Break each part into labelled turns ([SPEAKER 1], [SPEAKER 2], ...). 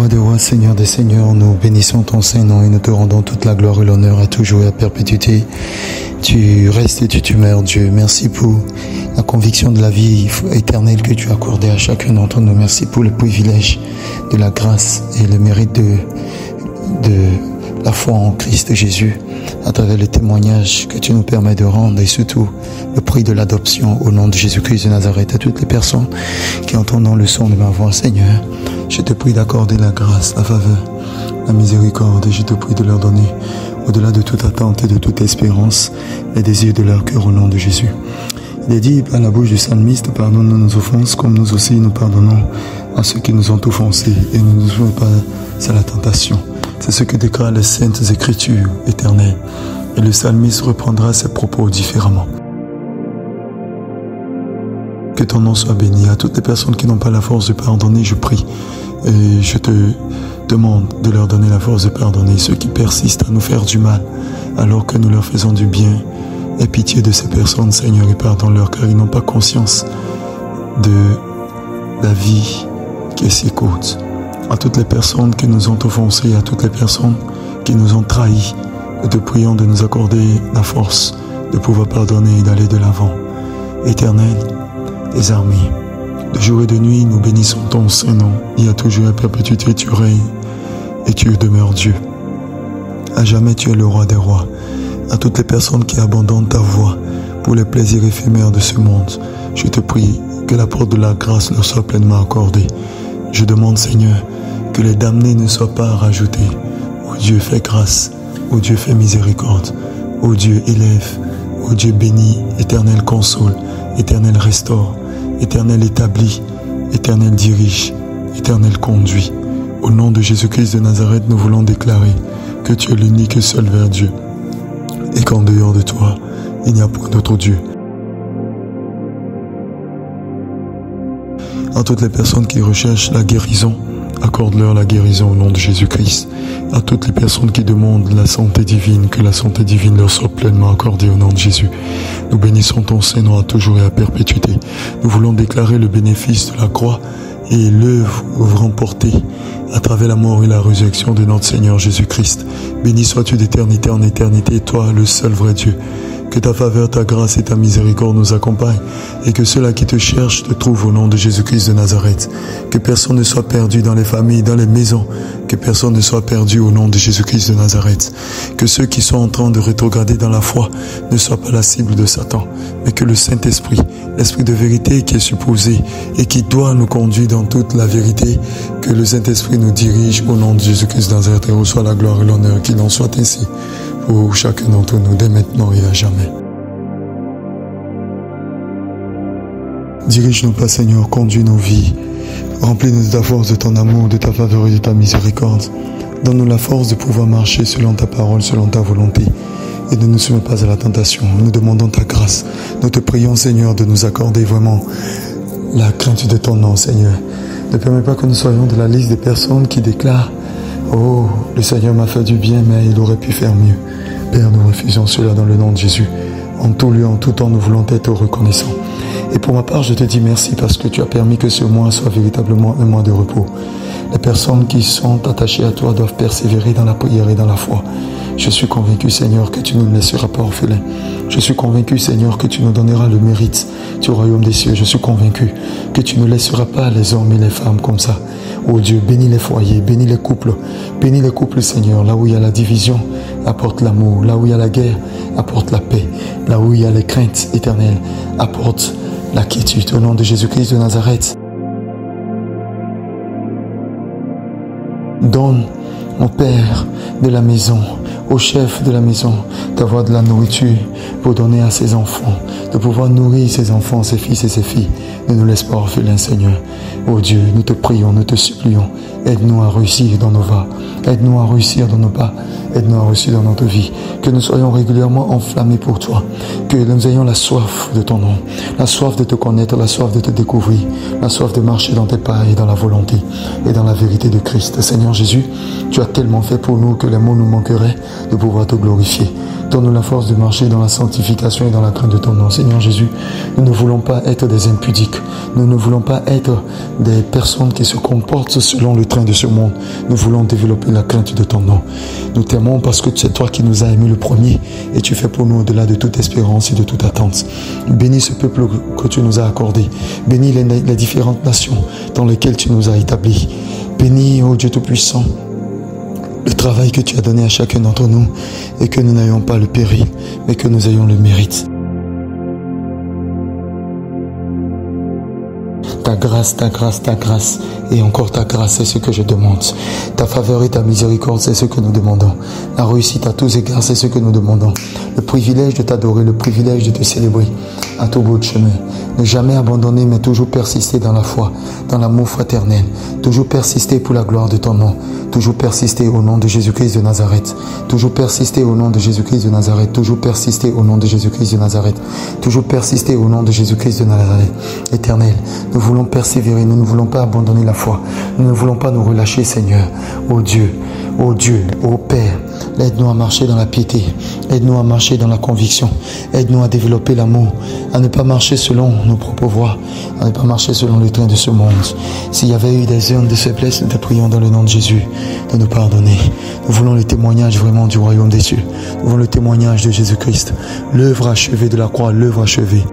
[SPEAKER 1] Roi des rois, Seigneur des seigneurs, nous bénissons ton Saint-Nom et nous te rendons toute la gloire et l'honneur à toujours et à perpétuité. Tu restes et tu demeures, Dieu. Merci pour la conviction de la vie éternelle que tu as accordée à chacun d'entre nous. Merci pour le privilège de la grâce et le mérite de la foi en Christ Jésus, à travers les témoignages que tu nous permets de rendre et surtout le prix de l'adoption au nom de Jésus-Christ de Nazareth. À toutes les personnes qui entendent le son de ma voix, Seigneur, je te prie d'accorder la grâce, la faveur, la miséricorde, et je te prie de leur donner, au-delà de toute attente et de toute espérance, les désirs de leur cœur au nom de Jésus. Il est dit par la bouche du psalmiste: pardonne-nous nos offenses comme nous aussi nous pardonnons à ceux qui nous ont offensés, et ne nous soumets pas à la tentation. C'est ce que déclarent les saintes écritures éternelles. Et le psalmiste reprendra ses propos différemment. Que ton nom soit béni. À toutes les personnes qui n'ont pas la force de pardonner, je prie et je te demande de leur donner la force de pardonner. Ceux qui persistent à nous faire du mal alors que nous leur faisons du bien, aie pitié de ces personnes, Seigneur, et pardonne-leur, car ils n'ont pas conscience de la vie qui est si courte. À toutes les personnes qui nous ont offensés, à toutes les personnes qui nous ont trahis, nous te prions de nous accorder la force de pouvoir pardonner et d'aller de l'avant. Éternel des armées, de jour et de nuit, nous bénissons ton Saint-Nom. Il y a toujours à perpétuité, tu règnes et tu demeures Dieu. À jamais, tu es le roi des rois. À toutes les personnes qui abandonnent ta voie pour les plaisirs éphémères de ce monde, je te prie que la porte de la grâce leur soit pleinement accordée. Je demande, Seigneur, que les damnés ne soient pas rajoutés. Ô Dieu, fais grâce. Ô Dieu, fais miséricorde. Ô Dieu, élève. Ô Dieu, bénis. Éternel, console. Éternel, restaure. Éternel, établit. Éternel, dirige. Éternel, conduit. Au nom de Jésus-Christ de Nazareth, nous voulons déclarer que tu es l'unique et seul vers Dieu, et qu'en dehors de toi, il n'y a point d'autre Dieu. À toutes les personnes qui recherchent la guérison, accorde-leur la guérison au nom de Jésus-Christ. À toutes les personnes qui demandent la santé divine, que la santé divine leur soit pleinement accordée au nom de Jésus. Nous bénissons ton Saint-Nom à toujours et à perpétuité. Nous voulons déclarer le bénéfice de la croix et l'œuvre remportée à travers la mort et la résurrection de notre Seigneur Jésus-Christ. Béni sois-tu d'éternité en éternité, toi le seul vrai Dieu. Que ta faveur, ta grâce et ta miséricorde nous accompagnent, et que ceux-là qui te cherchent te trouvent au nom de Jésus-Christ de Nazareth. Que personne ne soit perdu dans les familles, dans les maisons. Que personne ne soit perdu au nom de Jésus-Christ de Nazareth. Que ceux qui sont en train de rétrograder dans la foi ne soient pas la cible de Satan, mais que le Saint-Esprit, l'Esprit de vérité qui est supposé et qui doit nous conduire dans toute la vérité, que le Saint-Esprit nous dirige au nom de Jésus-Christ de Nazareth et reçoit la gloire et l'honneur, qu'il en soit ainsi pour chacun d'entre nous, dès maintenant et à jamais. Dirige-nous pas, Seigneur, conduis nos vies. Remplis-nous de ta force, de ton amour, de ta faveur et de ta miséricorde. Donne-nous la force de pouvoir marcher selon ta parole, selon ta volonté. Et ne nous soumets pas à la tentation. Nous demandons ta grâce. Nous te prions, Seigneur, de nous accorder vraiment la crainte de ton nom, Seigneur. Ne permets pas que nous soyons de la liste des personnes qui déclarent: oh, le Seigneur m'a fait du bien, mais il aurait pu faire mieux. Père, nous refusons cela dans le nom de Jésus. En tout lieu, en tout temps, nous voulons être reconnaissants. Et pour ma part, je te dis merci parce que tu as permis que ce mois soit véritablement un mois de repos. Les personnes qui sont attachées à toi doivent persévérer dans la prière et dans la foi. Je suis convaincu, Seigneur, que tu ne nous laisseras pas orphelins. Je suis convaincu, Seigneur, que tu nous donneras le mérite du royaume des cieux. Je suis convaincu que tu ne laisseras pas les hommes et les femmes comme ça. Oh Dieu, bénis les foyers, bénis les couples, Seigneur. Là où il y a la division, apporte l'amour. Là où il y a la guerre, apporte la paix. Là où il y a les craintes éternelles, apporte la quiétude. Au nom de Jésus-Christ de Nazareth, donne, mon Père de la maison, au chef de la maison, d'avoir de la nourriture pour donner à ses enfants, de pouvoir nourrir ses enfants, ses fils et ses filles. Ne nous laisse pas orphelins, Seigneur. Oh Dieu, nous te prions, nous te supplions. Aide-nous à réussir dans nos voies. Aide-nous à réussir dans nos pas. Aide-nous à réussir dans notre vie. Que nous soyons régulièrement enflammés pour toi. Que nous ayons la soif de ton nom. La soif de te connaître, la soif de te découvrir. La soif de marcher dans tes pas et dans la volonté et dans la vérité de Christ. Seigneur Jésus, tu as tellement fait pour nous que les mots nous manqueraient de pouvoir te glorifier. Donne-nous la force de marcher dans la sanctification et dans la crainte de ton nom. Seigneur Jésus, nous ne voulons pas être des impudiques. Nous ne voulons pas être des personnes qui se comportent selon le train de ce monde. Nous voulons développer la crainte de ton nom. Nous t'aimons parce que c'est toi qui nous as aimés le premier et tu fais pour nous au-delà de toute espérance et de toute attente. Bénis ce peuple que tu nous as accordé. Bénis les différentes nations dans lesquelles tu nous as établis. Bénis, ô Dieu Tout-Puissant, le travail que tu as donné à chacun d'entre nous et que nous n'ayons pas le péril, mais que nous ayons le mérite. Ta grâce, ta grâce, ta grâce et encore ta grâce, c'est ce que je demande. Ta faveur et ta miséricorde, c'est ce que nous demandons. La réussite à tous égards, c'est ce que nous demandons. Le privilège de t'adorer, le privilège de te célébrer à tout bout de chemin. Ne jamais abandonner, mais toujours persister dans la foi, dans l'amour fraternel. Toujours persister pour la gloire de ton nom. Toujours persister au nom de Jésus-Christ de Nazareth. Toujours persister au nom de Jésus-Christ de Nazareth. Toujours persister au nom de Jésus-Christ de Nazareth. Toujours persister au nom de Jésus-Christ de Nazareth. Éternel, nous voulons persévérer, nous ne voulons pas abandonner la foi. Nous ne voulons pas nous relâcher, Seigneur. Ô Dieu, ô Père, aide-nous à marcher dans la piété. Aide-nous à marcher dans la conviction. Aide-nous à développer l'amour, à ne pas marcher selon nos propres voies, à ne pas marcher selon le train de ce monde. S'il y avait eu des heures de faiblesse, nous te prions dans le nom de Jésus de nous pardonner. Nous voulons le témoignage vraiment du royaume des cieux. Nous voulons le témoignage de Jésus-Christ. L'œuvre achevée de la croix, l'œuvre achevée.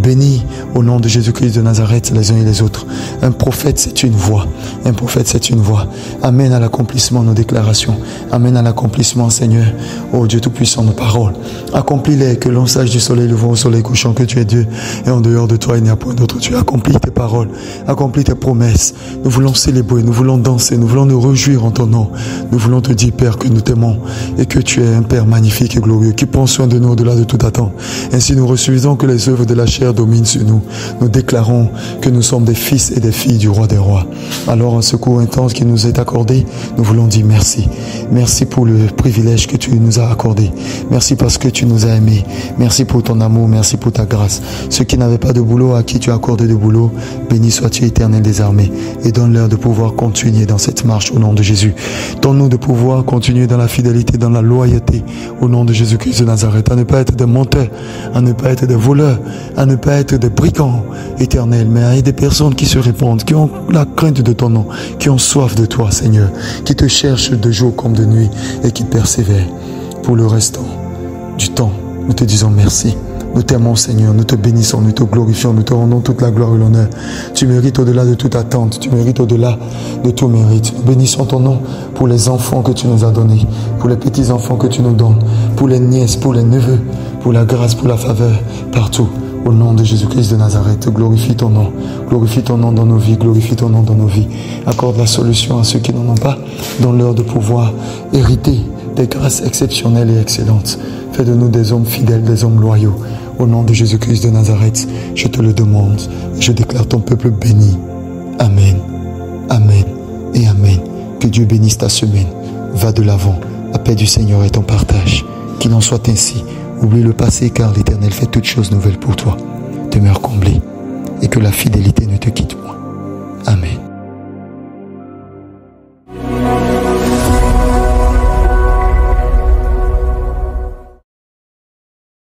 [SPEAKER 1] Bénis au nom de Jésus-Christ de Nazareth les uns et les autres. Un prophète, c'est une voix. Un prophète, c'est une voix. Amène à l'accomplissement nos déclarations. Amène à l'accomplissement, Seigneur, ô Dieu Tout-Puissant, nos paroles. Accomplis-les, que l'on sache du soleil levant au soleil couchant que tu es Dieu. Et en dehors de toi, il n'y a point d'autre. Tu accomplis tes paroles. Accomplis tes promesses. Nous voulons célébrer, nous voulons danser, nous voulons nous réjouir en ton nom. Nous voulons te dire, Père, que nous t'aimons et que tu es un Père magnifique et glorieux qui prend soin de nous au-delà de toute attente. Ainsi, nous refusons que les œuvres de la chair domine sur nous. Nous déclarons que nous sommes des fils et des filles du roi des rois. Alors, un secours intense qui nous est accordé, nous voulons dire merci. Merci pour le privilège que tu nous as accordé. Merci parce que tu nous as aimés. Merci pour ton amour, merci pour ta grâce. Ceux qui n'avaient pas de boulot, à qui tu as accordé de boulot, béni sois-tu, Éternel des armées, et donne-leur de pouvoir continuer dans cette marche au nom de Jésus. Donne-nous de pouvoir continuer dans la fidélité, dans la loyauté au nom de Jésus-Christ de Nazareth, à ne pas être des menteurs, à ne pas être des voleurs, à ne pas être des brigands, Éternel, mais à des personnes qui se répandent, qui ont la crainte de ton nom, qui ont soif de toi, Seigneur, qui te cherchent de jour comme de nuit et qui persévèrent. Pour le restant du temps, nous te disons merci. Nous t'aimons, Seigneur, nous te bénissons, nous te glorifions, nous te rendons toute la gloire et l'honneur. Tu mérites au-delà de toute attente, tu mérites au-delà de tout mérite. Nous bénissons ton nom pour les enfants que tu nous as donnés, pour les petits-enfants que tu nous donnes, pour les nièces, pour les neveux, pour la grâce, pour la faveur, partout. Au nom de Jésus-Christ de Nazareth, glorifie ton nom dans nos vies, glorifie ton nom dans nos vies. Accorde la solution à ceux qui n'en ont pas, donne-leur de pouvoir hériter des grâces exceptionnelles et excellentes. Fais de nous des hommes fidèles, des hommes loyaux. Au nom de Jésus-Christ de Nazareth, je te le demande. Je déclare ton peuple béni. Amen, amen et amen. Que Dieu bénisse ta semaine. Va de l'avant. La paix du Seigneur est ton partage. Qu'il en soit ainsi. Oublie le passé car l'Éternel fait toutes choses nouvelles pour toi. Demeure comblé et que la fidélité